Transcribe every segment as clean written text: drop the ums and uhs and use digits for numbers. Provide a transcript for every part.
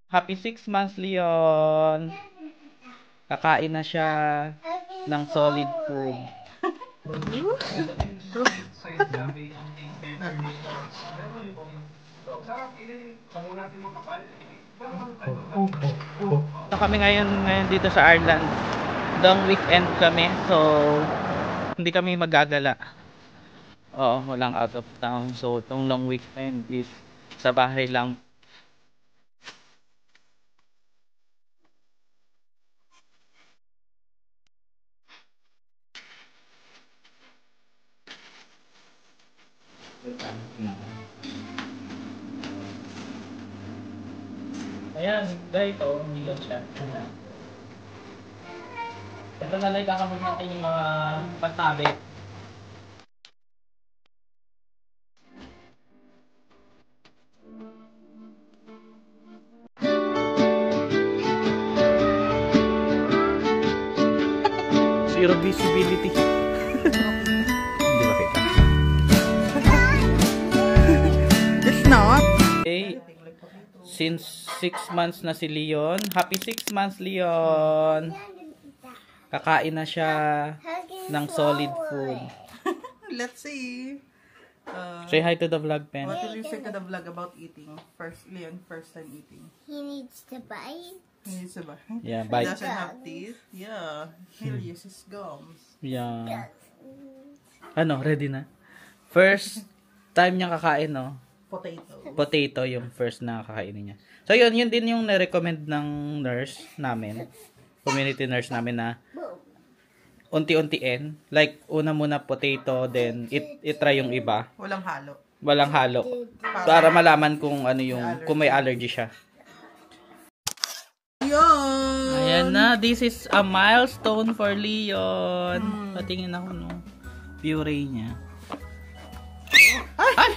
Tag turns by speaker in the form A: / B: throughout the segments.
A: Happy 6 months, Leon. Kakain na siya ng solid food. So kami ngayon dito sa Ireland. Long weekend kami. So hindi kami magagala. Oo, walang out of town. So itong long weekend is sa bahay lang. Ayan, dahil ito, hindi lang siya. Ito na lang kakamag natin yung mga pagtabi. Zero visibility. Hindi ba kita?
B: It's not.
A: Okay. Since 6 months na si Leon. Happy 6 months, Leon. Kakain na siya ng solid food.
B: Let's see.
A: Say hi to the vlog, Pen.
B: What will you say to the vlog about eating? Leon, first time eating.
C: He needs to bite.
B: He needs to bite.
A: Yeah,
B: He
A: bite.
B: doesn't have teeth. Yeah. He'll use his gums.
A: Yeah. Ano, ready na? First time niya kakain, no?
B: Potato.
A: Potato yung first na kakainin niya. So yun din yung na-recommend ng nurse namin. Community nurse namin na unti-untiin. Like, una muna potato, then itry yung iba.
B: Walang halo.
A: Walang halo. Para malaman kung ano yung, kung may allergy siya.
B: Yun!
A: Ayan na, this is a milestone for Leon. Patingin ako, no? Puree niya. Ay!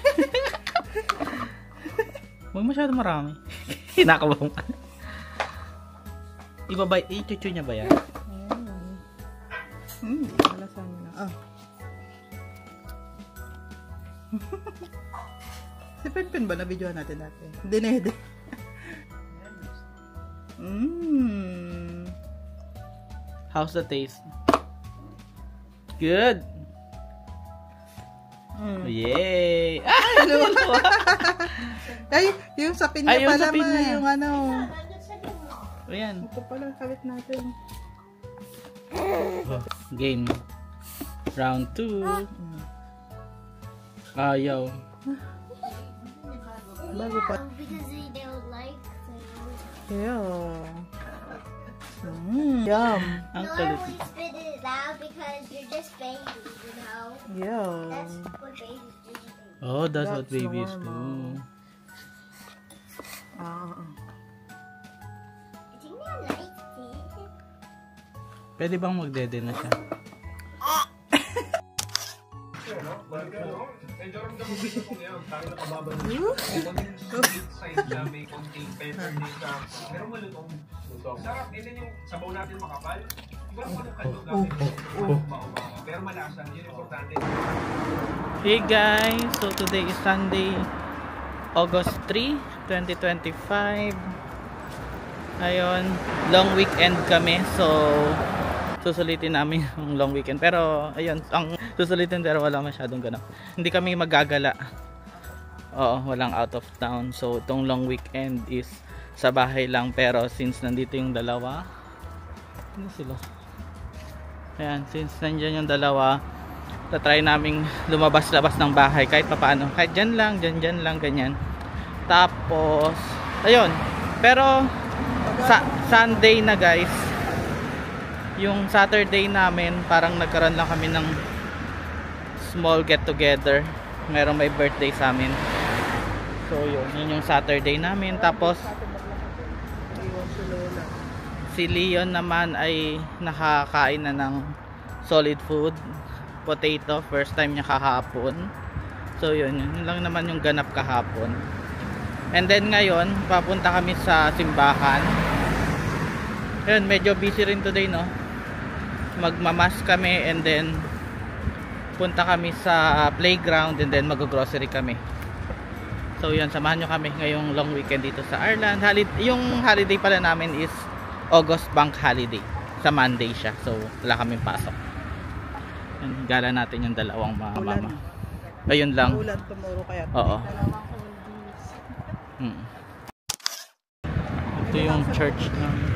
A: Huwag masyado marami. Hinakabaw ka. I-chuchu niya ba yan?
B: Wala sa amin na. Oh. Si Penpen ba? Na-videoan natin natin. Dinede.
A: How's the taste? Good. Yay!
B: Ay, yung sapin niya
A: Ay, yung
B: pala
A: sapin
B: ma,
A: niya.
B: yung ano.
A: Ayan.
B: Ito pala, kalit natin.
A: Game. Round 2. Ayaw.
B: Bago pa.
C: Because they don't like
B: Yeah. Yum.
A: Ang
C: No, I
A: kulit.
C: won't spit it out because you're just babies, you know?
B: Yeah.
C: That's what babies do.
A: Oh, that's what
B: That's
A: babies do.
B: normal.
C: I think they like it.
A: Pwede bang magdede na siya?
D: Sarap, yun yung sabaw natin makapal. Iba naman ang kaldo pero malasan, yun importante.
A: Hey guys, so today is Sunday, August 3, 2025. Ayun, long weekend kami, so susulitin namin yung long weekend. Pero ayun, ang susulitin pero wala masyadong ganap. Hindi kami magagala. Oo, walang out of town. So itong long weekend is sa bahay lang, pero since nandito yung dalawa, ano sila? Ayan, since nandyan yung dalawa, tatry naming lumabas-labas ng bahay kahit papaano. Kahit dyan lang, dyan lang, ganyan. Tapos, ayun. Pero, Sunday na guys. Yung Saturday namin, parang nagkaroon lang kami ng small get-together. Merong may birthday sa amin. So, yun yung Saturday namin. Tapos, si Leon naman ay nakakain na ng solid food, potato, first time niya kahapon. So yun lang naman yung ganap kahapon. And then ngayon, papunta kami sa simbahan. Yun, medyo busy rin today, no? Magmamas kami and then punta kami sa playground and then mag-grocery kami. So yan, samahan nyo kami ngayong long weekend dito sa Ireland. Yung holiday pala namin is August bank holiday. Sa Monday siya. So wala kaming pasok. Yan, gala natin yung dalawang mga mama. Ayun lang.
B: Ulan tomorrow kaya.
A: Oo. Ito yung church namin.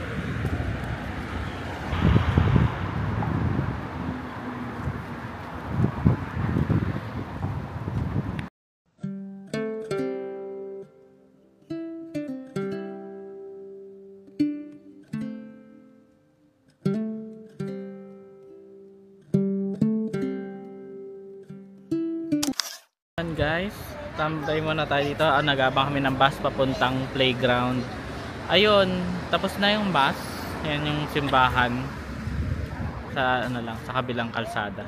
A: Guys, tambay muna tayo dito. Nagabang kami ng bus papuntang playground. Ayun, tapos na yung bus. Yan yung simbahan sa sa kabilang kalsada.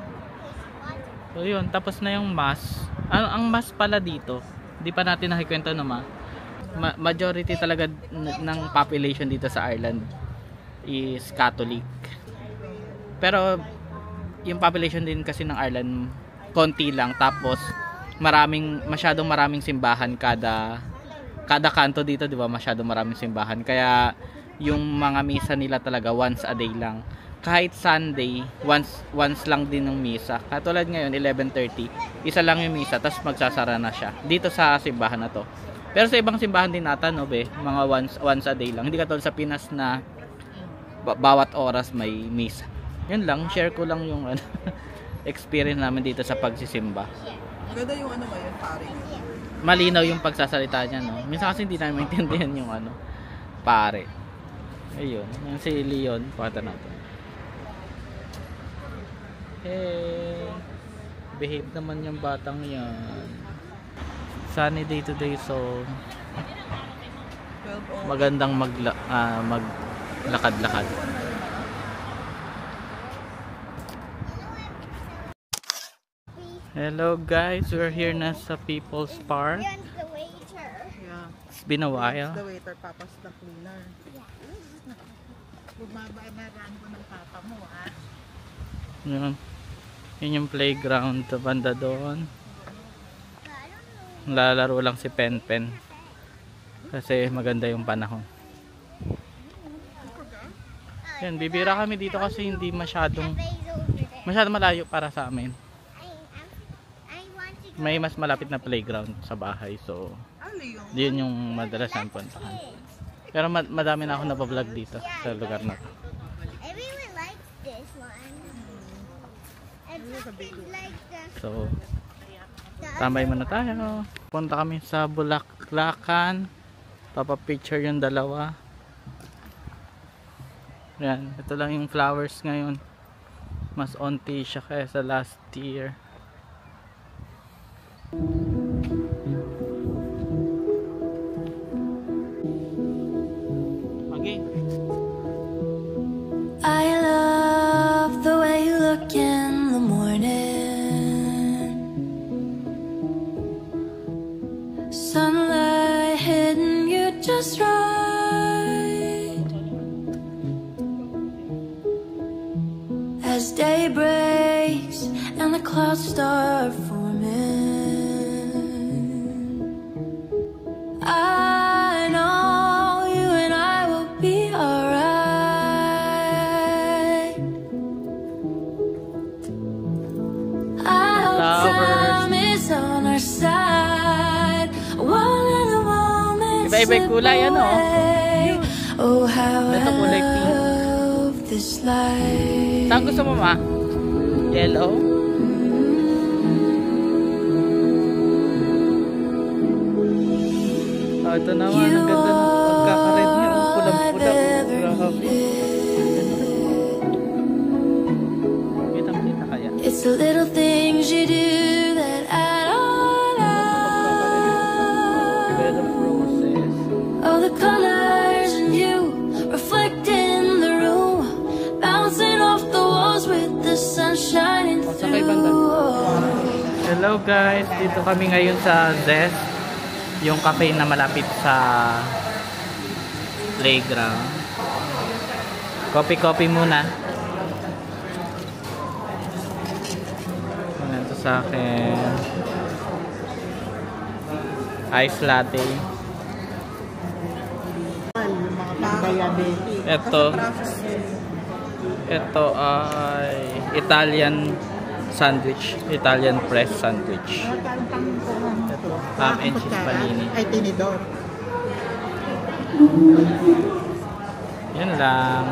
A: So yun, tapos na yung bus. Ang bus pala dito, di pa natin nakikwento naman. Majority talaga ng population dito sa Ireland is Catholic. Pero yung population din kasi ng Ireland konti lang, tapos masyadong maraming simbahan kada kanto dito, di ba? Masyadong maraming simbahan. Kaya yung mga misa nila talaga once a day lang. Kahit Sunday, once lang din ng misa. Katulad ngayon 11:30, isa lang yung misa, tapos magsasara na siya. Dito sa simbahan na to. Pero sa ibang simbahan din nata, no, be, mga once a day lang. Hindi katulad sa Pinas na bawat oras may misa. Yun lang, share ko lang yung experience namin dito sa pagsisimba.
B: Ganda yung ngayon, pare.
A: Malinaw yung pagsasalita niya, no? Minsan kasi hindi namin maintindihan yung pare. Ayun, yung si Leon, pakita natin. Hey, behave naman yung batang yan. Sunny day today, so magandang maglakad-lakad. Hello guys, we're here na sa People's Park.
C: The waiter.
B: Yeah.
A: It's been a while.
B: The waiter, papa's the cleaner.
C: Bumabayaran ko ng papa mo, ha?
A: Yun yung playground sa banda doon. Lalaro lang si Pen kasi maganda yung panahon. Yan, bibira kami dito kasi hindi masyadong malayo para sa amin. May mas malapit na playground sa bahay, so yun yung madalas ang puntahan. Pero madami na ako nabablog dito sa lugar na to.
C: Everyone likes this one.
A: So tambay muna tayo. Punta kami sa Bulaklakan. Papa-picture yung dalawa. Yan, ito lang yung flowers ngayon. Mas onti siya kaysa last year. Okay.
E: I love the way you look in the morning. Sunlight hitting you just right. As day breaks and the clouds start forming, I know you and I will be alright. I hope time is on our side. One of the moments
A: Iba-iba yung kulay, ano?
E: Oh, how I
A: Ito kulay pink.
E: love this life.
A: Saan gusto mo, ma? Yellow? Oh, ito naman. Ang ganda ng pagkakared niya. Ang pulang-pula. Grabe. Kitang-kita kaya.
E: It's the little things you do that I don't know.
A: Bed of roses.
E: Oh, the colors in you reflect in the room, bouncing off the walls with the sun shining through.
A: Hello guys, dito kami ngayon sa Zest, yung cafe na malapit sa playground. Coffee muna. Ito sa akin. Ice latte.
B: Yung mga diabetes.
A: Ito ay Italian sandwich. Italian press sandwich. Ham and cheese panini.
B: Ay, tinidor.
A: Yan lang.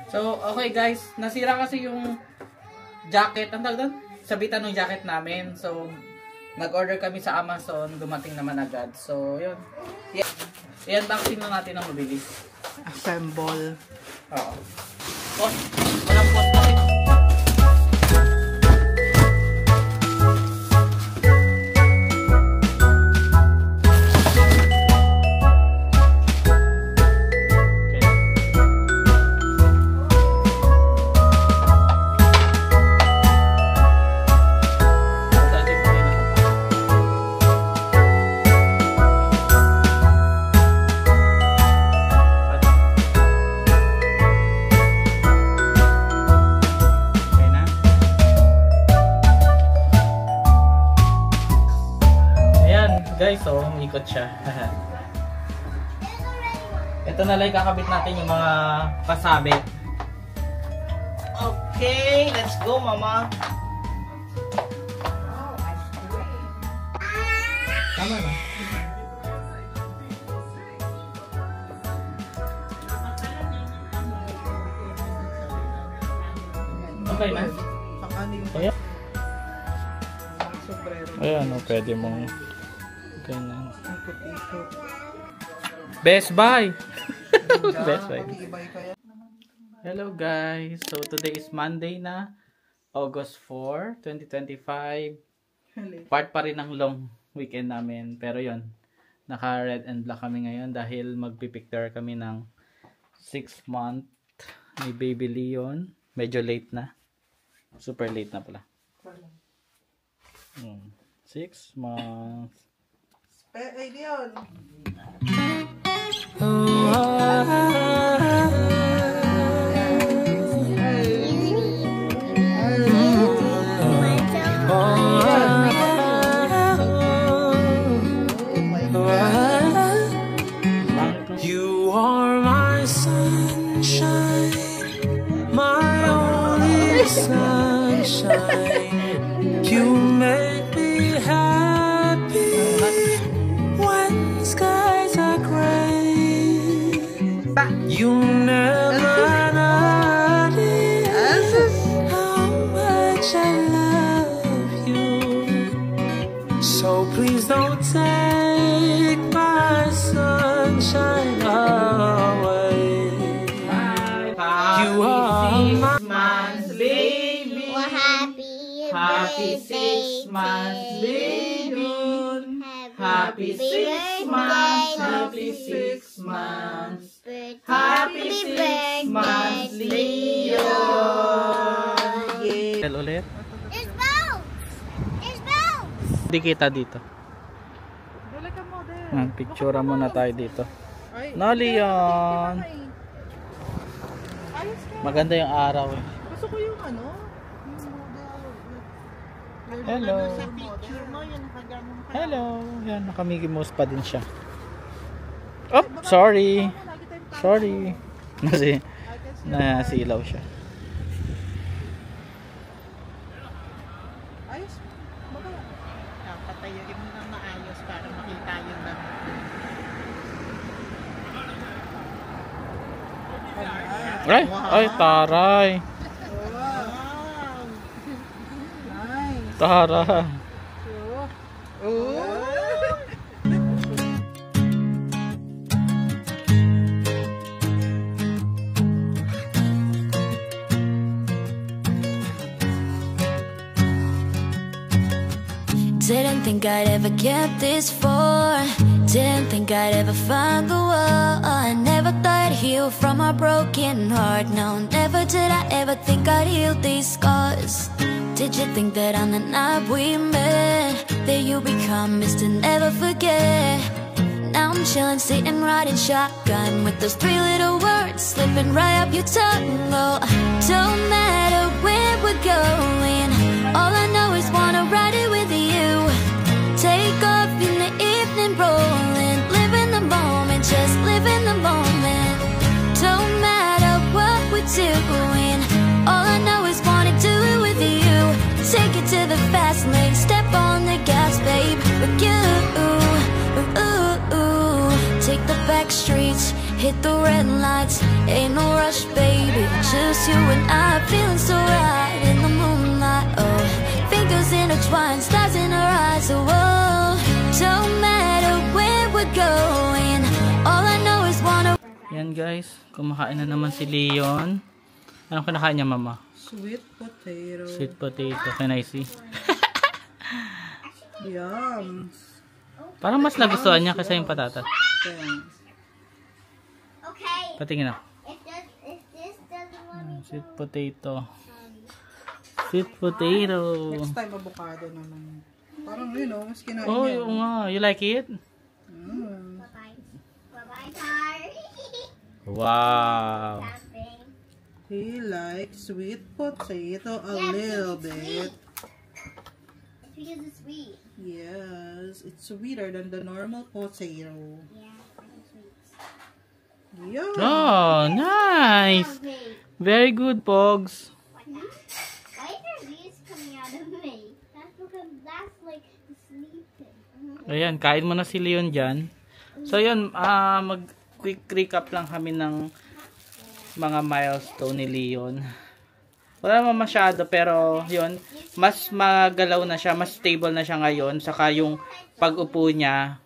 A: So, okay guys, nasira kasi yung jacket, ang tawag doon? Sabitan ng jacket namin. So, nag-order kami sa Amazon, dumating naman agad. So, yun. I-unboxing na natin ang mabilis.
B: Assemble.
A: Oo. Post. Walang post kasi. Guys, so umikot siya. Ito na lang kakabit natin yung mga pasabit. Okay, let's go mama. Tama na. Okay na. Ayan. Ayan, no, pwede mong ganyan. Best Buy! Best Buy. Hello guys! So today is Monday na, August 4, 2025. Part pa rin ng long weekend namin. Pero yon, naka red and black kami ngayon dahil magpipicture kami ng 6 month ni Baby Leon. Medyo late na. Super late na pala. 6 months.
B: Ay, Leon.
E: You are my sunshine, my only sunshine. You make me happy when skies are gray. You never know how much I love you. So please don't take my sunshine away. You are my
A: 6 months, baby.
C: Well, happy
A: 6 months, baby.
C: Happy
A: 6 months, happy 6 months. Happy 6 months, Leo. Tell ulit.
C: There's boats! There's boats!
A: Hindi kita dito. Picture muna tayo dito. No, Leon. Maganda yung araw eh.
B: Gusto ko yung ano,
A: Hello. Hello. Yan, naka-Mickey Mouse pa din siya. Oh, sorry. Sorry. Kasi, nasilaw siya.
B: Ayos. Baka. Patayuin mo na maayos para makita yung lang.
A: Ay, taray.
B: Wow. Nice.
A: Tara.
B: Oh.
E: Didn't think I'd ever get this far. Didn't think I'd ever find the one. I never thought I'd heal from a broken heart. No, never did I ever think I'd heal these scars. Did you think that on the night we met, that you be promised to never forget? Now I'm chilling, sitting, riding shotgun with those three little words slipping right up your tongue. Oh, don't matter where we're going, all I know is wanna ride it with you. Take off in the evening, rolling, live in the moment, just live in the moment. Don't matter what we're doing, all I know is wanna do it with you. Take it to the fast lane, step on the gas, babe, with you. Take the back streets, hit the red lights. Ain't no rush, baby, just you and I, feeling so right in the moonlight. Oh, fingers intertwined, stars in our eyes. Oh, don't matter where we're going, all I know is wanna.
A: Yan guys, kumakain na naman si Leon. Anong kinakain niya, mama?
B: Sweet potato.
A: Sweet potato. Can I see?
B: Yum.
A: Parang mas nagustuhan niya kasi yung patatas.
B: Thanks.
C: Okay.
A: Patingin ako.
C: If this doesn't want me
A: Sweet potato. Sweet potato.
B: Next time avocado naman. Parang yun o, mas kinain
A: Oh,
B: niya.
A: yung nga. You like it?
C: bye-bye. Bye-bye, car.
A: Wow.
C: Laughing.
B: He likes sweet potato a
C: Yeah,
B: little
C: because it's
B: bit.
C: It's because it's sweet.
B: Yes, it's sweeter than the normal potato.
C: Yeah, it's sweet.
B: Yeah.
A: Oh, nice.
C: Okay.
A: Very good, Pogs.
C: Why are there leaves coming out of me? That's because that's like the sleeping.
A: Ayan, kain mo na si Leon dyan. So, yun, mag-quick recap lang kami ng mga milestone ni Leon. Wala naman masyado, pero yun, mas magalaw na siya, mas stable na siya ngayon. Saka yung pag-upo niya,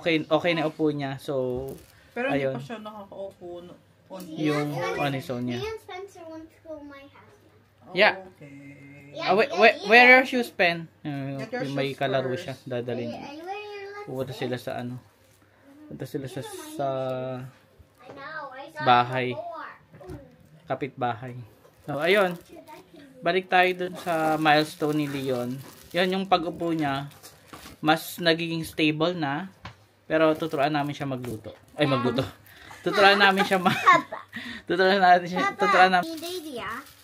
A: okay na upo niya. So,
B: Pero hindi
A: ayun.
B: pa siya nakakaupo on
A: Yung oniso niya.
C: Me and Spencer went to go my house.
A: Yeah.
B: Okay.
A: Where are your shoes, Pen?
B: Get your
A: Yung may
B: shoes
A: kalaro
B: first.
A: siya, dadalhin.
C: Are you wearing your left?
A: Pupunta sila sa ano. Pupunta sila sa
C: I know. I saw
A: bahay.
C: it before.
A: Kapitbahay. So, ayun. Balik tayo dun sa milestone ni Leon. Yan yung pag-upo niya. Mas nagiging stable na. Pero tuturuan namin siya magluto. Ay, magluto. Tuturuan namin siya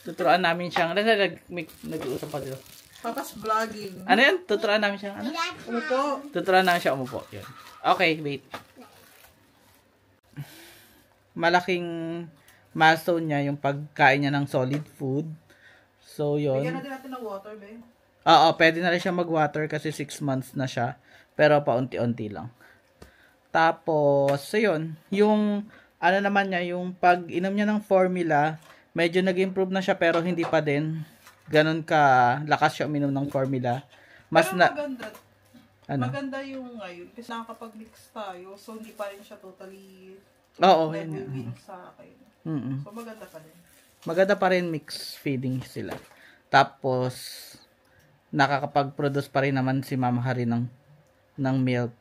A: tuturuan namin siyang nag-uusap pa dito.
B: Papa's vlogging.
A: Ano yan? Tuturuan namin siyang ano?
B: Umupo.
A: Tuturuan namin siya umupo. Yun. Okay, wait. Malaking milestone niya yung pagkain niya ng solid food. So, yun.
B: Bigyan natin ng water, babe.
A: Oo, pwede na rin siya mag-water kasi 6 months na siya. Pero paunti-unti lang. Tapos, so yun. Yung, ano naman niya, yung pag-inom niya ng formula, medyo nag-improve na siya pero hindi pa din ganun ka lakas siya uminom ng formula. Mas
B: Pero
A: na...
B: maganda.
A: Ano?
B: Maganda yung ngayon kasi nakakapag-mix tayo so hindi pa rin siya totally
A: Oo, yun.
B: nag-win sa akin. So maganda pa rin.
A: Maganda pa rin mix feeding sila. Tapos, nakakapag-produce pa rin naman si Mama Hari ng milk.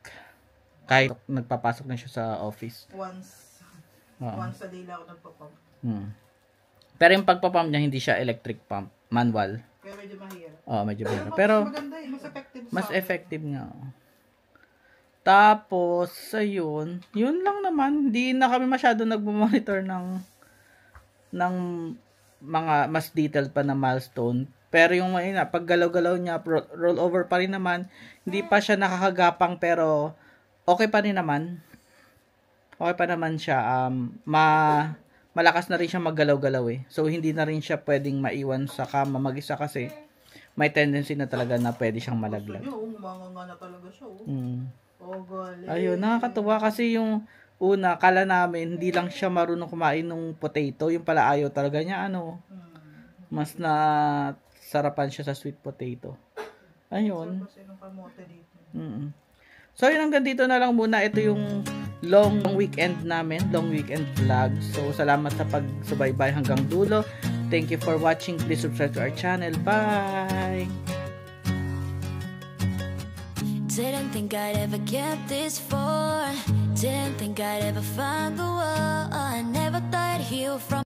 A: Kahit nagpapasok na siya sa office.
B: Once
A: Oo.
B: a day lang ako nagpapump.
A: Pero yung pagpapump niya, hindi siya electric pump. Manual.
B: Kaya medyo mahirap.
A: Oo, medyo mahirap.
B: Mas
A: Pero,
B: maganda eh. Mas effective
A: mas
B: sa akin.
A: effective nga. Tapos, ayun. Yun lang naman. Hindi na kami masyado nagmamonitor ng mga mas detailed pa na milestone. Pero yung pag galaw-galaw niya, roll over pa rin naman. Hindi pa siya nakakagapang pero okay pa rin naman. Okay pa naman siya. Malakas na rin siya maggalaw-galaw eh. So, hindi na rin siya pwedeng maiwan sa kama mag-isa kasi may tendency na talaga na pwede siyang malaglag.
B: Umanganga na talaga siya. Oh, galing.
A: Ayun, nakakatuwa kasi yung una, kala namin, hindi lang siya marunong kumain ng potato. Yung pala ayaw talaga niya, mas na sarapan siya sa sweet potato. Ayun.
B: Kasi ng kamote dito.
A: So, yun hanggang dito na lang muna. Ito yung long weekend namin, long weekend vlog. So, salamat sa pagsubaybay hanggang dulo. Thank you for watching. Please subscribe to our channel. Bye!
E: Didn't think I'd ever get this far. Didn't think I'd ever find the one. I never thought I'd heal from